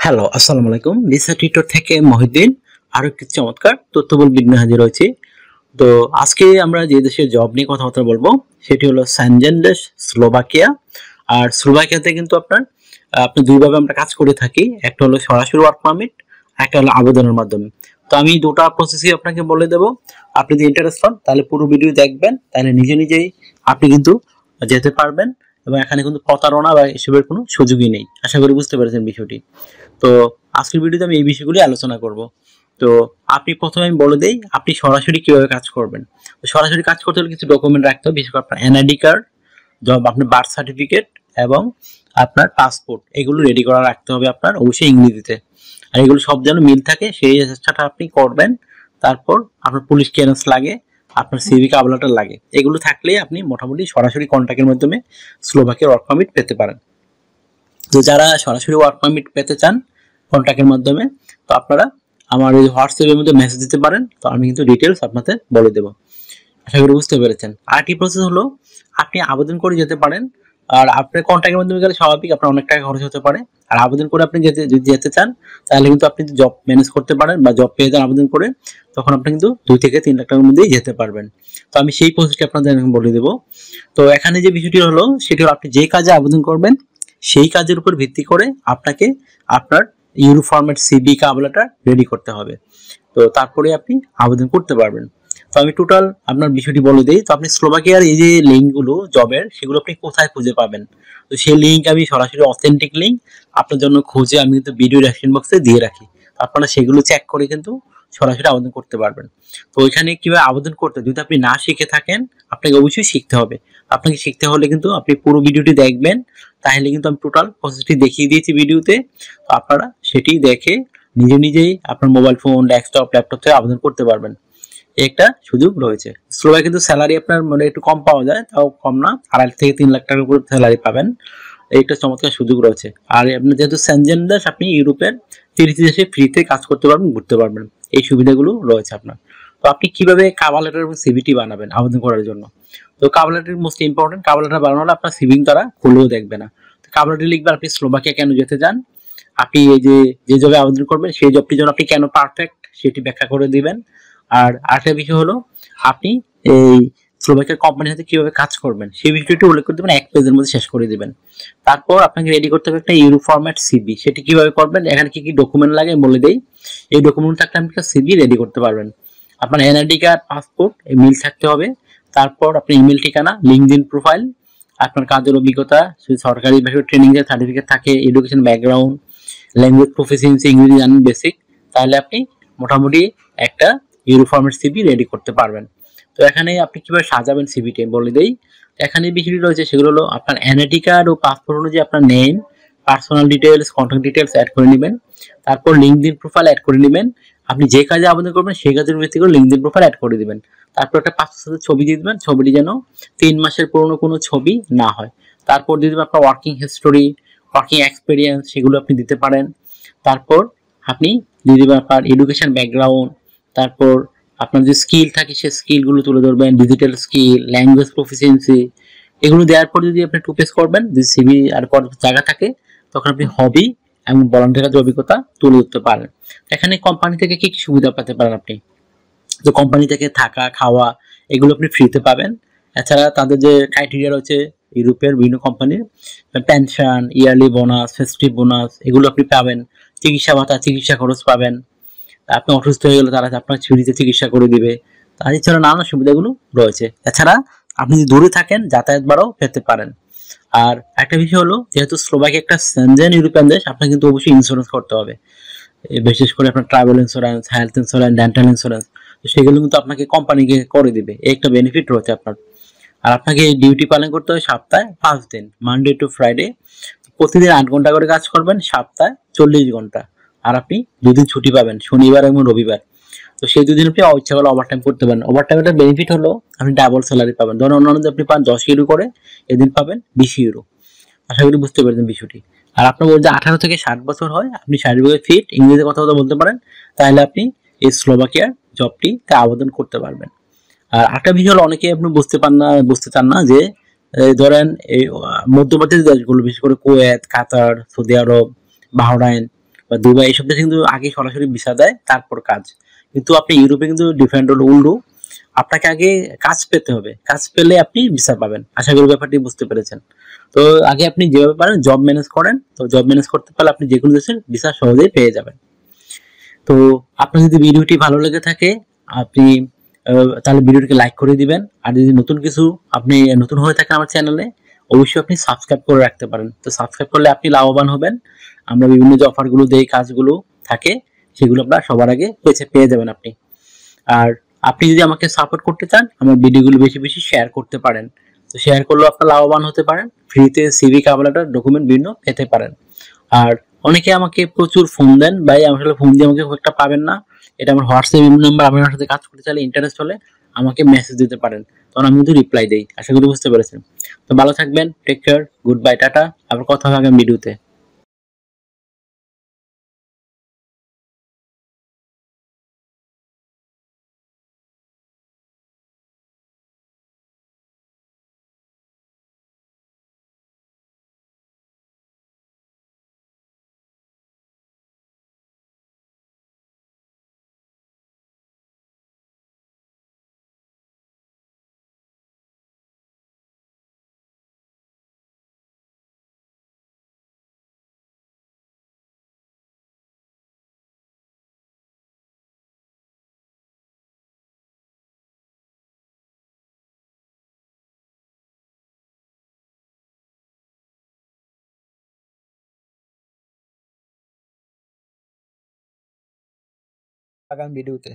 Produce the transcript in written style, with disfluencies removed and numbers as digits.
Hello, আসসালামু আলাইকুম। Visa tutor থেকে মহিউদ্দিন আরো একটি চমৎকার তথ্যবল ভিডিও নিয়ে হাজির হয়েছি। তো আজকে আমরা যে দেশের জব নিয়ে কথাবার্তা বলবো সেটি হলো সেনজেন দেশ স্লোভাকিয়া। আর স্লোভাকিয়াতে কিন্তু আপনি দুইভাবে আমরা কাজ করে থাকি, একটা হলো সরাসরি ওয়ার্ক পারমিট, একটা হলো আবেদনের মাধ্যমে। তো আমি দুটো প্রসেসই আপনাকে বলে দেব। আপনি যদি ইন্টারেস্ট হন তাহলে পুরো ভিডিও দেখবেন, তাহলে নিজে নিজেই আপনি কিন্তু যেতে পারবেন এবং এখানে কিন্তু প্রতারণা বা এসবের কোনো সুযোগই নেই। আশা করি বুঝতে পেরেছেন বিষয়টি। তো আজকের ভিডিওতে আমি এই বিষয়গুলি আলোচনা করব। তো আপনি প্রথমে আমি বলে দেই আপনি সরাসরি কিভাবে কাজ করবেন। তো সরাসরি কাজ করতে হলে কিছু ডকুমেন্ট রাখতে হবে, বিশেষ করে আপনার এনআইডি কার্ড, আপনার বার্থ সার্টিফিকেট এবং আপনার পাসপোর্ট, এগুলো রেডি করা রাখতে হবে আপনার, অবশ্যই ইংরেজিতে। আর এগুলো সব যেন মিল থাকে সেই চেষ্টাটা আপনি করবেন। তারপর আপনার পুলিশ ক্লিয়ারেন্স লাগে, আপনার সিভি কাবলাটা লাগে। এগুলো থাকলেই আপনি মোটামুটি সরাসরি কন্ট্রাক্টের মাধ্যমে স্লোভাকিয়ার ওয়ার্ক পারমিট পেতে পারেন। তো যারা সরাসরি ওয়ার্ক পারমিট পেতে চান কন্ট্রাক্টের মাধ্যমে, তো আপনারা আমার এই হোয়াটসঅ্যাপের মধ্যে মেসেজ দিতে পারেন, তো আমি কিন্তু ডিটেলস আপনাদের বলে দেবো। আশা করি বুঝতে পেরেছেন। আরেকটি প্রসেস হলো আপনি আবেদন করে যেতে পারেন। আর আপনার কন্ট্রাক্টের মাধ্যমে গেলে স্বাভাবিক আপনার অনেক টাকা খরচ হতে পারে। আর আবেদন করে আপনি যদি যেতে চান তাহলে কিন্তু আপনি জব ম্যানেজ করতে পারেন বা জব পেয়ে যান আবেদন করে, তখন আপনি কিন্তু 2 থেকে 3 লাখ টাকার মধ্যেই যেতে পারবেন। তো আমি সেই প্রসেসটি আপনাদের বলে দেবো। তো এখানে যে বিষয়টি হলো সেটি হলো আপনি যে কাজে আবেদন করবেন সেই কাজের উপর ভিত্তি করে আপনাকে আপনার ইউরো ফরম্যাট সিবি কাবলাটা রেডি করতে হবে। তো তারপরে আপনি আবেদন করতে পারবেন। তো আমি টোটাল আপনার বিষয়টি বলে দিই। তো আপনি স্লোভাকিয়ার এই যে লিঙ্কগুলো জবের, সেগুলো আপনি কোথায় খুঁজে পাবেন? তো সেই লিঙ্ক আমি সরাসরি অথেন্টিক লিঙ্ক আপনার জন্য খুঁজে আমি কিন্তু ভিডিও ডেসক্রিপশন বক্সে দিয়ে রাখি। আপনারা সেগুলো চেক করে কিন্তু সরাসরি আবেদন করতে পারবেন। তো ওইখানে কিভাবে আবেদন করতে, যদি আপনি না শিখে থাকেন আপনাকে অবশ্যই শিখতে হবে। আপনাকে শিখতে হলে কিন্তু আপনি পুরো ভিডিওটি দেখবেন, তাহলে কিন্তু আমি টোটাল প্রসেসটি দেখিয়ে দিয়েছি ভিডিওতে। তো আপনারা সেটি দেখে নিজেই আপনার মোবাইল ফোন, ডেস্কটপ, ল্যাপটপ থেকে আবেদন করতে পারবেন। একটা সুযোগ রয়েছে। স্লোভাকিয়া কিন্তু স্যালারি আপনার মানে একটু কম পাওয়া যায়, তাও কম না, 2.5 থেকে 3 লাখ টাকার উপরে স্যালারি পাবেন। একটা চমৎকার সুযোগ রয়েছে। আর আপনি যেহেতু সেনজেন দেশ, আপনি ইউরোপের 30 দেশে ফ্রিতে কাজ করতে পারবেন, ঘুরতে পারবেন। এই সুবিধাগুলো রয়েছে আপনার। তো আপনি কিভাবে কভার লেটার এবং সিভিটি বানাবেন আবেদন করার জন্য? তো cover letter most important. Cover letter বানানো হলে আপনার সিভিং তারা খুলেও দেখবে না। তো কভার লেটার লিখবেন আপনি স্লোভাকিয়া কেন যেতে চান, আপনি এই যে জবে আবেদন করবেন সেই জবটির জন্য আপনি কেন পারফেক্ট সেটি ব্যাখ্যা করে দিবেন। আর আরেকটা বিষয় হলো আপনি এই স্লোভাকিয়ার কোম্পানির সাথে কিভাবে কাজ করবেন সেই বিষয়টি উল্লেখ করে দেবেন, 1 পেজের মধ্যে শেষ করে দিবেন। তারপর আপনাকে রেডি করতে হবে একটা ইউরো ফরম্যাট সিভি। সেটি কিভাবে করবেন, এখানে কি কি ডকুমেন্ট লাগে বলে দেই। এই ডকুমেন্ট থাকলে আপনি একটা সিভি রেডি করতে পারবেন। আপনার এনআইডি কার্ড, পাসপোর্ট, মিল থাকতে হবে। তারপর আপনার ইমেল ঠিকানা, লিঙ্কডইন প্রোফাইল, আপনার কাজের অভিজ্ঞতা, সরকারি ভাবে ট্রেনিং এর সার্টিফিকেট থাকে, এডুকেশন ব্যাকগ্রাউন্ড, ল্যাঙ্গুয়েজ প্রফিসিয়েন্সি, ইংরেজি জানেন বেসিক, তাহলে আপনি মোটামুটি একটা ইউরো ফরম্যাট সিভি রেডি করতে পারবেন। তো এখানে আপনি কিভাবে সাজাবেন সিভিটি বলে দেই। এখানে বিষয়টি রয়েছে সেগুলো হলো আপনার এনআইডি কার্ড ও পাসপোর্ট অনুযায়ী আপনার name, personal details, contact details add করে নেবেন। তারপর লিঙ্কডইন প্রোফাইল অ্যাড করে নেবেন। আপনি যে কাজে আবেদন করবেন সেই কাজের ভিত্তি করে লিঙ্কডইন প্রোফাইল অ্যাড করে দিবেন। তারপর একটা পাসপোর্ট সাইজের ছবি দিয়ে দিবেন, ছবিটি যেন 3 মাসের পুরনো কোনো ছবি না হয়। তারপর দিয়ে দিবেন আপনার ওয়ার্কিং হিস্টোরি, ওয়ার্কিং এক্সপিরিয়েন্স, সেগুলো আপনি দিতে পারেন। তারপর আপনি দিয়ে দিবেন আপনার এডুকেশন ব্যাকগ্রাউন্ড, তারপর আপনার যে স্কিল থাকে সেই স্কিলগুলো তুলে ধরবেন, ডিজিটাল স্কিল, ল্যাঙ্গুয়েজ প্রফিসিয়েন্সি, এগুলো দেওয়ার পর যদি আপনি 2 পেজ করবেন, যদি সিভি আর পর জায়গা থাকে তখন আপনি হবি এবং ভলান্টিয়ার কাজের অভিজ্ঞতা তুলে ধরতে পারেন। এখানে কোম্পানি থেকে কি কি সুবিধা পেতে পারেন আপনি? তো কোম্পানি থেকে থাকা, খাওয়া এগুলো আপনি ফ্রিতে পাবেন। এছাড়া তাদের যে ক্রাইটেরিয়া রয়েছে ইউরোপের বিভিন্ন কোম্পানির, pension, yearly bonus, festive bonus, এগুলো আপনি পাবেন। চিকিৎসা ভাতা, চিকিৎসা খরচ পাবেন। আপনি অসুস্থ হয়ে গেলে তারা আপনার ফ্রিতে চিকিৎসা করে দিবে। তার এছাড়া নানা সুবিধাগুলো রয়েছে। এছাড়া আপনি যদি দূরে থাকেন যাতায়াত ভাড়াও পেতে পারেন। আর একটা বিষয় হলো যেহেতু স্লোভাকিয়া একটা সেনজেন ইউরোপিয়ান দেশ, আপনাকে কিন্তু অবশ্যই ইন্স্যুরেন্স করতে হবে। বিশেষ করে আপনার travel insurance, health insurance, dental insurance, তো সেগুলো কিন্তু আপনাকে কোম্পানিকে করে দিবে। এই একটা বেনিফিট রয়েছে আপনার। আর আপনাকে ডিউটি পালন করতে হবে সপ্তাহে 5 দিন, মানডে টু ফ্রাইডে। প্রতিদিন 8 ঘন্টা করে কাজ করবেন, সপ্তাহে 40 ঘন্টা। আর আপনি 2 দিন ছুটি পাবেন, শনিবার এবং রবিবার। তো সেই 2 দিন আপনি ইচ্ছা করলে ওভারটাইম করতে পারেন। ওভারটাইমের বেনিফিট হলো আপনি ডাবল স্যালারি পাবেন। ধরুন অন্যান্য আপনি পান 10 ইউরো করে, এদিন পাবেন 20 ইউরো। আশা করি বুঝতে পেরেছেন বিষয়টি। আর আপনার যদি 18 থেকে 60 বছর হয়, আপনি শারীরিকভাবে ফিট, ইংরেজিতে কথা বলতে পারেন, তাহলে আপনি এই স্লোভাকিয়ার জবটিতে আবেদন করতে পারবেন। আর একটা বিষয় হলো অনেকে আপনি বুঝতে চান না যে ধরেন এই মধ্যবর্তী দেশগুলো, বিশেষ করে কুয়েত, কাতার, সৌদি আরব, বাহরাইন, বা দুবাই এইসব দেশে কিন্তু আগে সরাসরি ভিসা দেয় তারপর কাজ। কিন্তু আপনি ইউরোপে কিন্তু ডিফারেন্ট হলো, উল্টো। আপনাকে আগে কাজ পেতে হবে, কাজ পেলে আপনি ভিসা পাবেন। আশা করি ব্যাপারটি বুঝতে পেরেছেন। তো আগে আপনি যেভাবে পারেন জব ম্যানেজ করেন, তো জব ম্যানেজ করতে পারলে আপনি যে কোনো দেশের ভিসা সহজেই পেয়ে যাবেন। তো আপনার যদি ভিডিওটি ভালো লেগে থাকে, আপনি তাহলে ভিডিওটিকে লাইক করে দিবেন। আর যদি নতুন কিছু আপনি নতুন হয়ে থাকেন আমার চ্যানেলে, অবশ্যই আপনি সাবস্ক্রাইব করে রাখতে পারেন। তো সাবস্ক্রাইব করলে আপনি লাভবান হবেন। আমরা বিভিন্ন যে অফারগুলো দেই, কাজগুলো থাকে, সেগুলো আপনার সবার আগে পেয়ে যাবেন আপনি। আর আপনি যদি আমাকে সাপোর্ট করতে চান, আমার ভিডিওগুলো বেশি বেশি শেয়ার করতে পারেন। তো শেয়ার করলেও আপনার লাভবান হতে পারেন, ফ্রিতে সিভি কাভার লেটার ডকুমেন্ট বিভিন্ন পেতে পারেন। আর অনেকে আমাকে প্রচুর ফোন দেন, ভাই আসলে ফোন দিয়ে আমাকে খুব একটা পাবেন না, এটা আমার হোয়াটসঅ্যাপ নাম্বার। আপনার সাথে কাজ করতে চাইলে, ইন্টারেস্ট হলে আমাকে মেসেজ দিতে পারেন, তখন আমি কিন্তু রিপ্লাই দেই। আশা করি বুঝতে পেরেছেন। তো ভালো থাকবেন, take care, good bye, tata. আবার কথা হবে আগামী ভিডিওতে। আগামী ভিডিওতে।